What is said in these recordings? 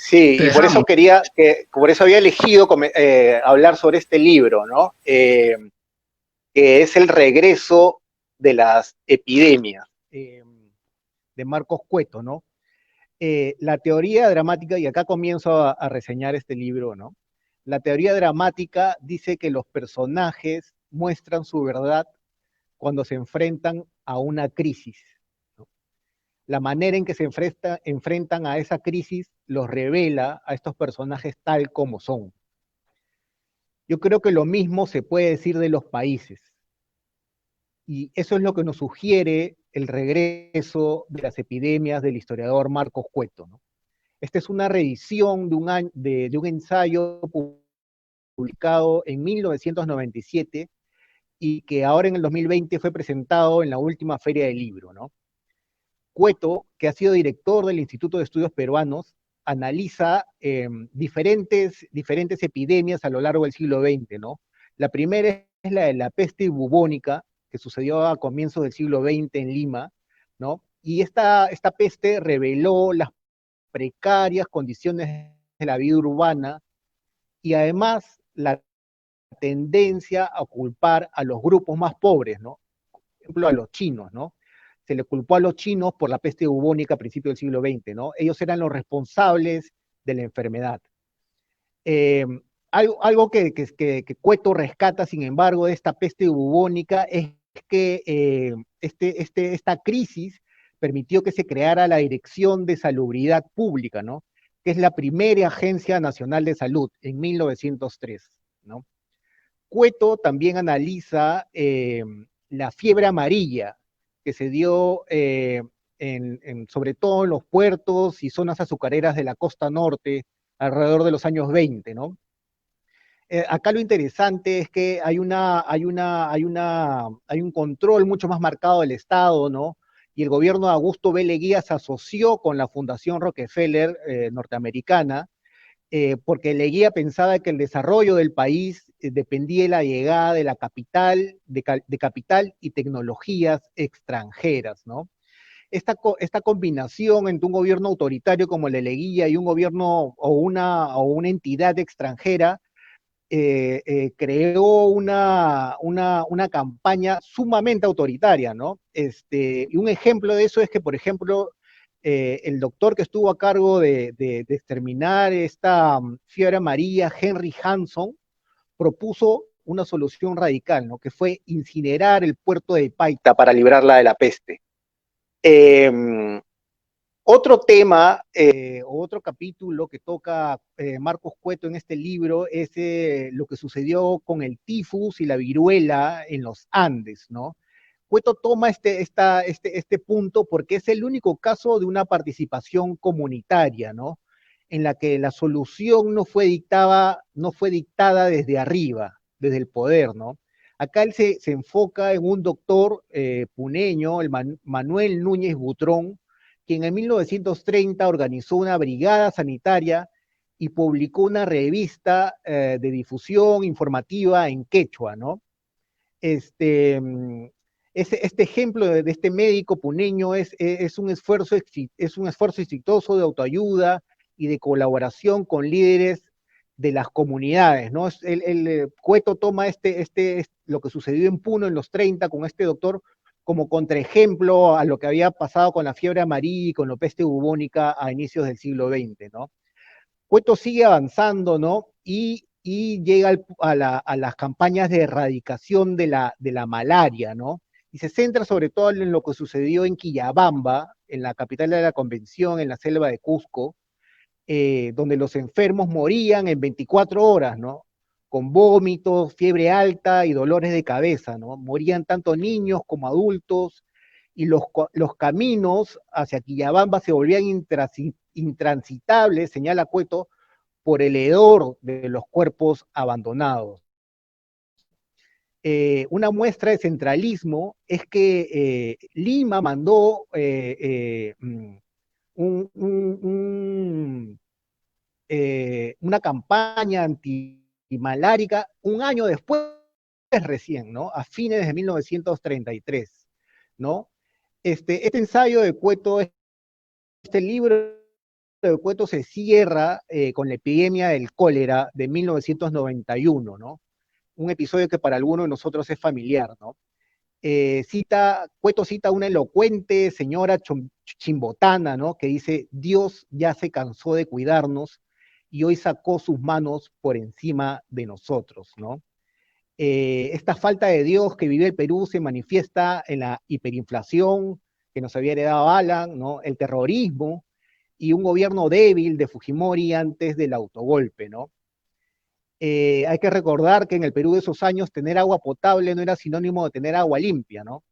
Sí, Te y por eso dejamos. por eso había elegido hablar sobre este libro, ¿no? Que es el regreso de las epidemias, de Marcos Cueto, ¿no? La teoría dramática, y acá comienzo a reseñar este libro, ¿no? La teoría dramática dice que los personajes muestran su verdad cuando se enfrentan a una crisis, ¿no? La manera en que se enfrentan a esa crisis los revela a estos personajes tal como son. Yo creo que lo mismo se puede decir de los países. Y eso es lo que nos sugiere el regreso de las epidemias del historiador Marcos Cueto, ¿no? Esta es una reedición de un ensayo publicado en 1997 y que ahora en el 2020 fue presentado en la última feria del libro, ¿no? Cueto, que ha sido director del Instituto de Estudios Peruanos, analiza diferentes epidemias a lo largo del siglo XX, ¿no? La primera es la de la peste bubónica, que sucedió a comienzos del siglo XX en Lima, ¿no? Y esta peste reveló las precarias condiciones de la vida urbana y además la tendencia a culpar a los grupos más pobres, ¿no? Por ejemplo, a los chinos, ¿no? Se le culpó a los chinos por la peste bubónica a principios del siglo XX, ¿no? Ellos eran los responsables de la enfermedad. Eh, algo que Cueto rescata, sin embargo, de esta peste bubónica es que esta crisis permitió que se creara la Dirección de Salubridad Pública, ¿no? Que es la primera agencia nacional de salud en 1903, ¿no? Cueto también analiza la fiebre amarilla que se dio sobre todo en los puertos y zonas azucareras de la costa norte alrededor de los años 20, ¿no? Acá lo interesante es que hay un control mucho más marcado del Estado, ¿no? Y el gobierno de Augusto B. Leguía se asoció con la Fundación Rockefeller norteamericana, porque Leguía pensaba que el desarrollo del país dependía de la llegada de la capital, de capital y tecnologías extranjeras, ¿no? Esta combinación entre un gobierno autoritario como el de Leguía y un gobierno o una entidad extranjera creó una campaña sumamente autoritaria, ¿no? Y un ejemplo de eso es que, por ejemplo, el doctor que estuvo a cargo de exterminar esta fiebre amarilla, Henry Hanson, propuso una solución radical, ¿no? Que fue incinerar el puerto de Paita para librarla de la peste. Eh, Otro tema o otro capítulo que toca Marcos Cueto en este libro es lo que sucedió con el tifus y la viruela en los Andes, ¿no? Cueto toma este punto porque es el único caso de una participación comunitaria, ¿no? En la que la solución no fue dictada desde arriba, desde el poder, ¿no? Acá él se enfoca en un doctor puneño, el Manuel Núñez Butrón, quien en 1930 organizó una brigada sanitaria y publicó una revista de difusión informativa en quechua, ¿no? Este, este ejemplo de este médico puneño es un esfuerzo exitoso de autoayuda y de colaboración con líderes de las comunidades, ¿no? Cueto toma lo que sucedió en Puno en los 30 con este doctor como contraejemplo a lo que había pasado con la fiebre amarilla y con la peste bubónica a inicios del siglo XX, ¿no? Cueto sigue avanzando, ¿no? Y llega a las campañas de erradicación de la malaria, ¿no? Y se centra sobre todo en lo que sucedió en Quillabamba, en la capital de la convención, en la selva de Cusco, donde los enfermos morían en 24 horas, ¿no? Con vómitos, fiebre alta y dolores de cabeza, ¿no? Morían tanto niños como adultos y los caminos hacia Quillabamba se volvían intransitables, señala Cueto, por el hedor de los cuerpos abandonados. Una muestra de centralismo es que Lima mandó una campaña antimalárica un año después recién, ¿no? A fines de 1933, ¿no? Este ensayo de Cueto, este libro de Cueto se cierra con la epidemia del cólera de 1991, ¿no? Un episodio que para algunos de nosotros es familiar, ¿no? Cueto cita a una elocuente señora chimbotana, ¿no? Que dice, Dios ya se cansó de cuidarnos y hoy sacó sus manos por encima de nosotros, ¿no? Esta falta de Dios que vive el Perú se manifiesta en la hiperinflación que nos había heredado Alan, ¿no? El terrorismo y un gobierno débil de Fujimori antes del autogolpe, ¿no? Hay que recordar que en el Perú de esos años tener agua potable no era sinónimo de tener agua limpia, ¿no?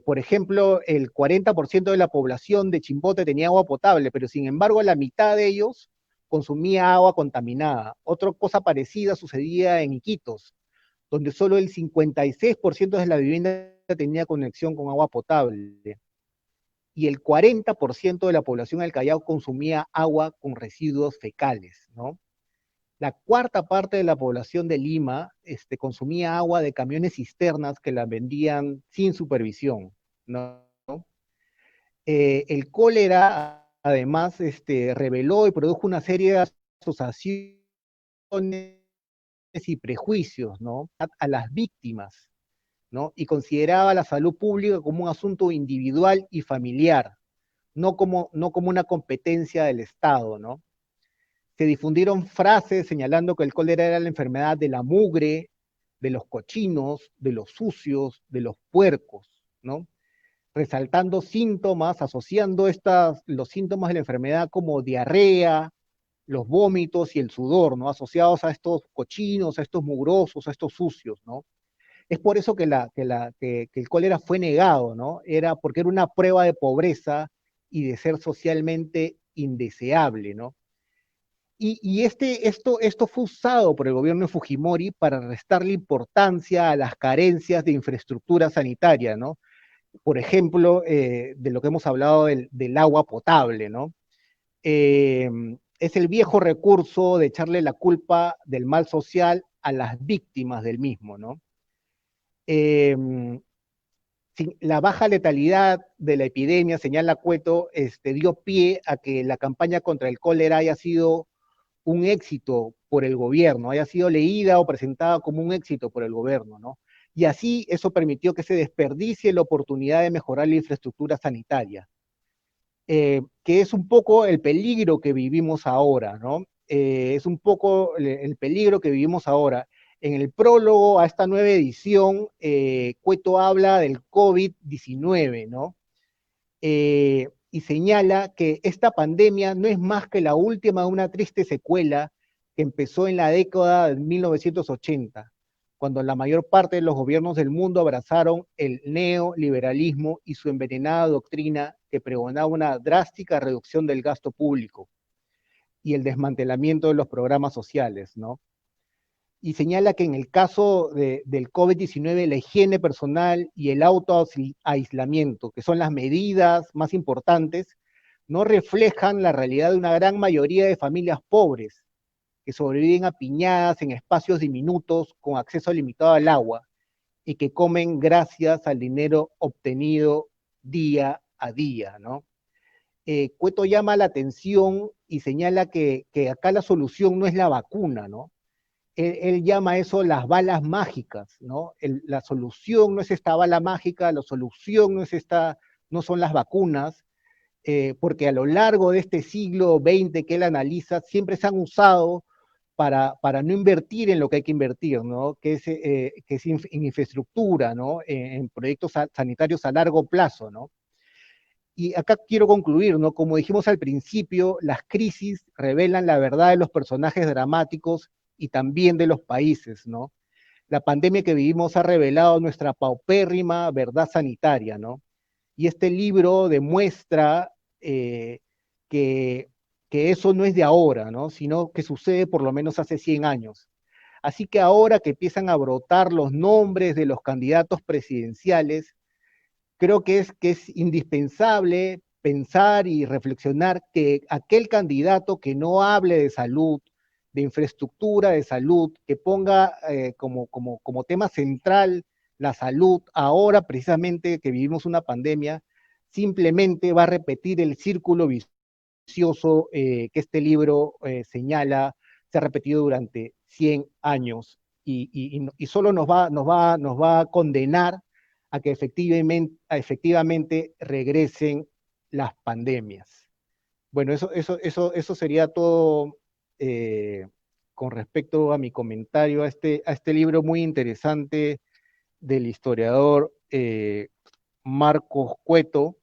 Por ejemplo, el 40% de la población de Chimbote tenía agua potable, pero sin embargo la mitad de ellos consumía agua contaminada. Otra cosa parecida sucedía en Iquitos, donde solo el 56% de la vivienda tenía conexión con agua potable y el 40% de la población del Callao consumía agua con residuos fecales, ¿no? La cuarta parte de la población de Lima consumía agua de camiones cisternas que la vendían sin supervisión, ¿no? El cólera, además, reveló y produjo una serie de asociaciones y prejuicios, ¿no? A las víctimas, ¿no? Y consideraba la salud pública como un asunto individual y familiar, no como una competencia del Estado, ¿no? Se difundieron frases señalando que el cólera era la enfermedad de la mugre, de los cochinos, de los sucios, de los puercos, ¿no? Resaltando síntomas, asociando los síntomas de la enfermedad como diarrea, los vómitos y el sudor, ¿no? Asociados a estos cochinos, a estos mugrosos, a estos sucios, ¿no? Es por eso que el cólera fue negado, ¿no? Era porque era una prueba de pobreza y de ser socialmente indeseable, ¿no? Esto fue usado por el gobierno de Fujimori para restarle importancia a las carencias de infraestructura sanitaria, ¿no? Por ejemplo, de lo que hemos hablado del agua potable, ¿no? Eh, es el viejo recurso de echarle la culpa del mal social a las víctimas del mismo, ¿no? Eh, la baja letalidad de la epidemia, señala Cueto, dio pie a que la campaña contra el cólera haya sido un éxito por el gobierno, haya sido leída o presentada como un éxito por el gobierno, ¿no? Y así eso permitió que se desperdicie la oportunidad de mejorar la infraestructura sanitaria, que es un poco el peligro que vivimos ahora, ¿no? Es un poco el peligro que vivimos ahora. En el prólogo a esta nueva edición, Cueto habla del COVID-19, ¿no? Y señala que esta pandemia no es más que la última de una triste secuela que empezó en la década de 1980, cuando la mayor parte de los gobiernos del mundo abrazaron el neoliberalismo y su envenenada doctrina que pregonaba una drástica reducción del gasto público y el desmantelamiento de los programas sociales, ¿no? Y señala que en el caso del COVID-19, la higiene personal y el autoaislamiento, que son las medidas más importantes, no reflejan la realidad de una gran mayoría de familias pobres que sobreviven apiñadas en espacios diminutos con acceso limitado al agua y que comen gracias al dinero obtenido día a día, ¿no? Cueto llama la atención y señala que acá la solución no es la vacuna, ¿no? Él llama eso las balas mágicas, ¿no? La solución no es esta bala mágica, la solución no son las vacunas, porque a lo largo de este siglo XX que él analiza, siempre se han usado para no invertir en lo que hay que invertir, ¿no? Que es en infraestructura, ¿no? En proyectos sanitarios a largo plazo, ¿no? Y acá quiero concluir, ¿no? Como dijimos al principio, las crisis revelan la verdad de los personajes dramáticos y también de los países, ¿no? La pandemia que vivimos ha revelado nuestra paupérrima verdad sanitaria, ¿no? Y este libro demuestra que, que eso no es de ahora, ¿no? Sino que sucede por lo menos hace 100 años. Así que ahora que empiezan a brotar los nombres de los candidatos presidenciales, creo que es indispensable pensar y reflexionar que aquel candidato que no hable de salud, de infraestructura de salud, que ponga como tema central la salud, ahora precisamente que vivimos una pandemia, simplemente va a repetir el círculo vicioso que este libro señala se ha repetido durante 100 años y solo nos va a condenar a que efectivamente regresen las pandemias. Bueno, eso sería todo con respecto a mi comentario a este libro muy interesante del historiador Marcos Cueto.